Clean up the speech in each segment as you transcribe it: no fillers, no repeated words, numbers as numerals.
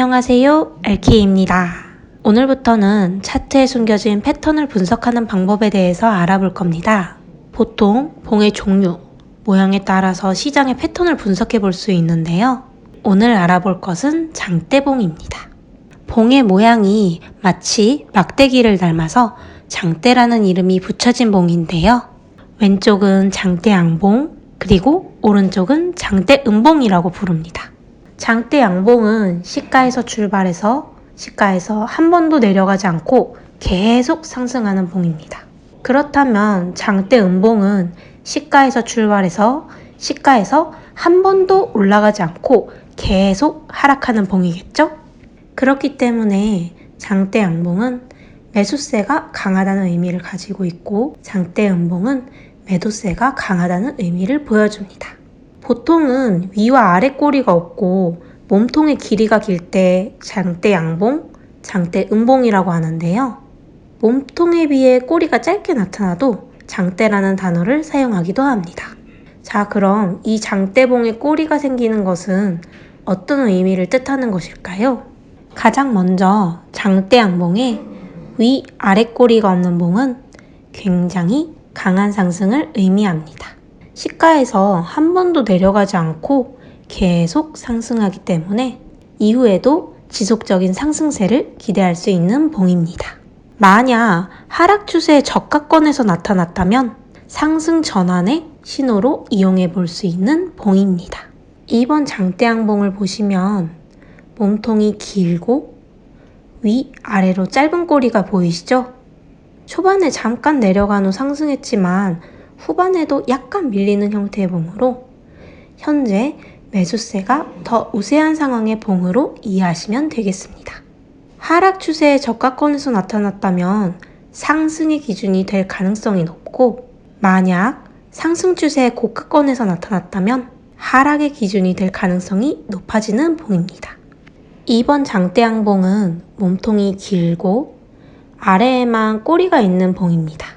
안녕하세요, 알키입니다. 오늘부터는 차트에 숨겨진 패턴을 분석하는 방법에 대해서 알아볼 겁니다. 보통 봉의 종류, 모양에 따라서 시장의 패턴을 분석해 볼 수 있는데요. 오늘 알아볼 것은 장대봉입니다. 봉의 모양이 마치 막대기를 닮아서 장대라는 이름이 붙여진 봉인데요. 왼쪽은 장대양봉, 그리고 오른쪽은 장대음봉이라고 부릅니다. 장대양봉은 시가에서 출발해서 시가에서 한 번도 내려가지 않고 계속 상승하는 봉입니다. 그렇다면 장대음봉은 시가에서 출발해서 시가에서 한 번도 올라가지 않고 계속 하락하는 봉이겠죠? 그렇기 때문에 장대양봉은 매수세가 강하다는 의미를 가지고 있고 장대음봉은 매도세가 강하다는 의미를 보여줍니다. 보통은 위와 아래 꼬리가 없고 몸통의 길이가 길 때 장대양봉, 장대음봉이라고 하는데요. 몸통에 비해 꼬리가 짧게 나타나도 장대라는 단어를 사용하기도 합니다. 자, 그럼 이 장대봉에 꼬리가 생기는 것은 어떤 의미를 뜻하는 것일까요? 가장 먼저 장대양봉에 위, 아래 꼬리가 없는 봉은 굉장히 강한 상승을 의미합니다. 시가에서 한 번도 내려가지 않고 계속 상승하기 때문에 이후에도 지속적인 상승세를 기대할 수 있는 봉입니다. 만약 하락 추세의 저가권에서 나타났다면 상승 전환의 신호로 이용해 볼 수 있는 봉입니다. 이번 장대양봉을 보시면 몸통이 길고 위아래로 짧은 꼬리가 보이시죠? 초반에 잠깐 내려간 후 상승했지만 후반에도 약간 밀리는 형태의 봉으로 현재 매수세가 더 우세한 상황의 봉으로 이해하시면 되겠습니다. 하락 추세의 저가권에서 나타났다면 상승의 기준이 될 가능성이 높고 만약 상승 추세의 고가권에서 나타났다면 하락의 기준이 될 가능성이 높아지는 봉입니다. 이번 장대양봉은 몸통이 길고 아래에만 꼬리가 있는 봉입니다.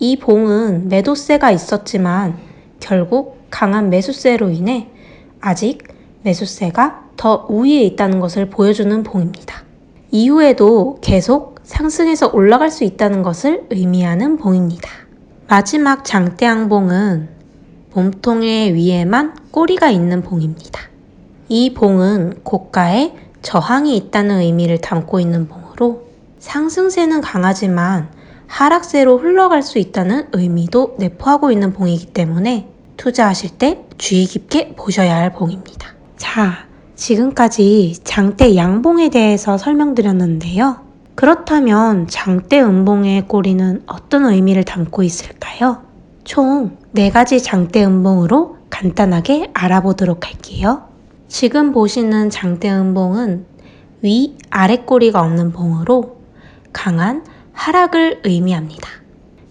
이 봉은 매도세가 있었지만 결국 강한 매수세로 인해 아직 매수세가 더 우위에 있다는 것을 보여주는 봉입니다. 이후에도 계속 상승해서 올라갈 수 있다는 것을 의미하는 봉입니다. 마지막 장대양봉은 몸통의 위에만 꼬리가 있는 봉입니다. 이 봉은 고가에 저항이 있다는 의미를 담고 있는 봉으로 상승세는 강하지만 하락세로 흘러갈 수 있다는 의미도 내포하고 있는 봉이기 때문에 투자하실 때 주의 깊게 보셔야 할 봉입니다. 자, 지금까지 장대양봉에 대해서 설명드렸는데요. 그렇다면 장대음봉의 꼬리는 어떤 의미를 담고 있을까요? 총 4가지 장대음봉으로 간단하게 알아보도록 할게요. 지금 보시는 장대음봉은 위, 아래 꼬리가 없는 봉으로 강한 하락을 의미합니다.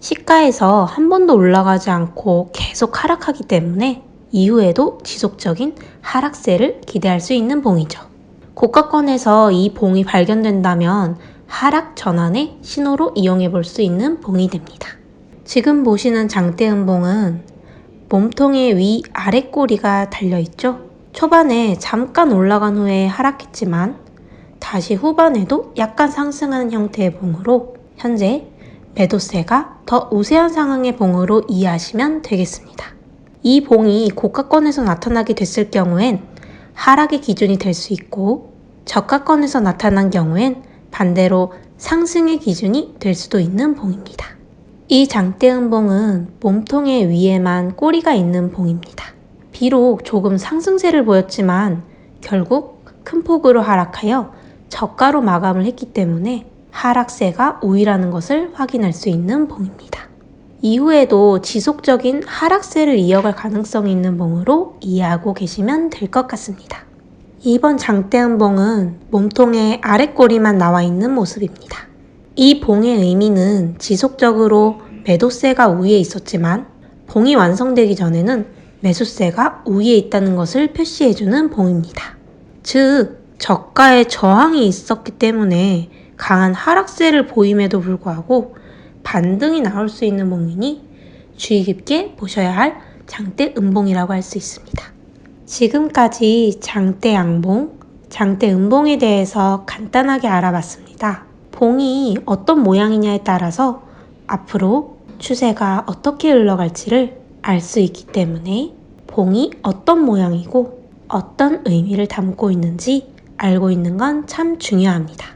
시가에서 한 번도 올라가지 않고 계속 하락하기 때문에 이후에도 지속적인 하락세를 기대할 수 있는 봉이죠. 고가권에서 이 봉이 발견된다면 하락 전환의 신호로 이용해 볼 수 있는 봉이 됩니다. 지금 보시는 장대음봉은 몸통의 위, 아래 꼬리가 달려있죠. 초반에 잠깐 올라간 후에 하락했지만 다시 후반에도 약간 상승하는 형태의 봉으로 현재 매도세가 더 우세한 상황의 봉으로 이해하시면 되겠습니다. 이 봉이 고가권에서 나타나게 됐을 경우엔 하락의 기준이 될 수 있고 저가권에서 나타난 경우엔 반대로 상승의 기준이 될 수도 있는 봉입니다. 이 장대음봉은 몸통의 위에만 꼬리가 있는 봉입니다. 비록 조금 상승세를 보였지만 결국 큰 폭으로 하락하여 저가로 마감을 했기 때문에 하락세가 우위라는 것을 확인할 수 있는 봉입니다. 이후에도 지속적인 하락세를 이어갈 가능성이 있는 봉으로 이해하고 계시면 될 것 같습니다. 이번 장대음봉은 몸통의 아랫꼬리만 나와 있는 모습입니다. 이 봉의 의미는 지속적으로 매도세가 우위에 있었지만 봉이 완성되기 전에는 매수세가 우위에 있다는 것을 표시해주는 봉입니다. 즉, 저가에 저항이 있었기 때문에 강한 하락세를 보임에도 불구하고 반등이 나올 수 있는 봉이니 주의 깊게 보셔야 할 장대음봉이라고 할 수 있습니다. 지금까지 장대양봉, 장대 음봉에 대해서 간단하게 알아봤습니다. 봉이 어떤 모양이냐에 따라서 앞으로 추세가 어떻게 흘러갈지를 알 수 있기 때문에 봉이 어떤 모양이고 어떤 의미를 담고 있는지 알고 있는 건 참 중요합니다.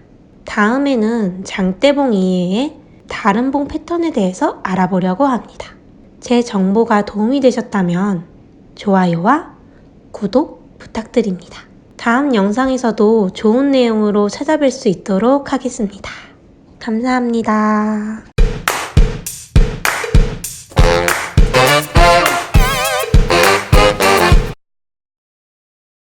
다음에는 장대봉 이외에 다른 봉 패턴에 대해서 알아보려고 합니다. 제 정보가 도움이 되셨다면 좋아요와 구독 부탁드립니다. 다음 영상에서도 좋은 내용으로 찾아뵐 수 있도록 하겠습니다. 감사합니다.